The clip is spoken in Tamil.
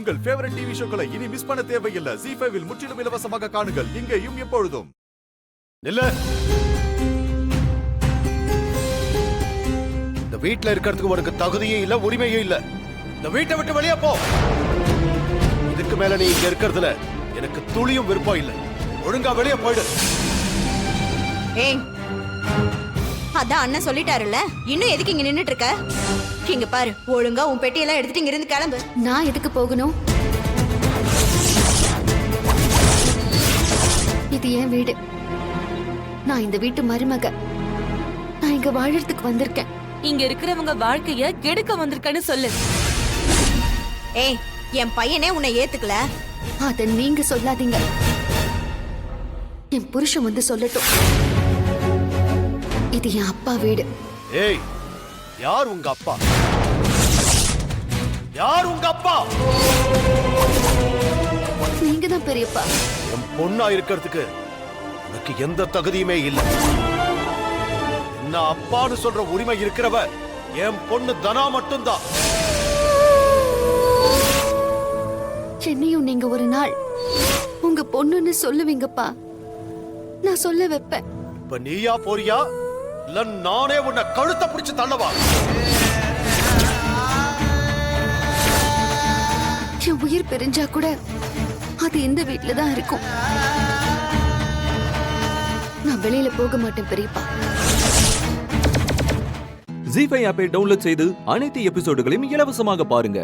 உங்கள் ஃபேவரட் டிவி ஷோக்களை இனி மிஸ் பண்ண தேவையில்லை. ZEE5 இல் முற்றிலும் இலவசமாக காணுங்கள். இங்கேயும் எப்பொழுதும். இல்ல, இந்த வீட்ல இருக்கிறதுக்கு உனக்கு தகுதியும் இல்ல, உரிமையும் இல்ல. இந்த வீட்டை விட்டு வெளியே போ. இதுக்கு மேல நீ இங்க இருக்கிறதுல எனக்கு துளியும் விருப்பம் இல்ல. ஒழுங்கா வெளியே போயிடு. ஏய், அதான் அண்ணன் சொல்லிட்டாருல்ல, இன்னும் எதுக்கு இங்க நின்னுட்டு இருக்க? இங்க பாரு, ஒழுங்கா உன் பெட்டியெல்லாம் எடுத்துட்டு இங்க இருந்து கிளம்பு. நான் எதுக்கு போகணும்? இது என் வீடு. நான் இந்த வீட்டு மருமக. நான் இங்க வாழறதுக்கு வந்திருக்கேன். இங்க இருக்கிறவங்க வாழ்க்கைய கெடுக்க வந்திருக்கன்னு சொல்லு. ஏய், என் பையனே உன்னை ஏத்துக்கல. அத நீங்க சொல்லாதீங்க. என் புருஷன் வந்து சொல்லட்டும். இது என் அப்பா வீடு. ஏய், யார் உங்க அப்பா? யார் உங்க அப்பா? நீங்க தான் பெரியப்பா. என் பொண்ணா இருக்கிறதுக்கு உனக்கு எந்த தகுதியுமே இல்ல. என்ன அப்பான்னு சொல்ற உரிமை இருக்கிறவ என் பொண்ணு தனா மட்டும்தான். என்னையும் நீங்க ஒரு நாள் உங்க பொண்ணுன்னு சொல்லுவீங்கப்பா. நான் சொல்ல வைப்பேன். இப்ப நீயா போறியா இல்ல நானே உன்னை கழுத்தை பிடிச்சு தள்ளவா? என் உயிர் பிரிஞ்சா கூட அது இந்த வீட்டுல தான் இருக்கும். நான் வெளியில போக மாட்டேன் பெரியப்பா. ZEE5 ஆப்பை டவுன்லோட் செய்து அனைத்து எபிசோடுகளையும் இலவசமாக பாருங்க.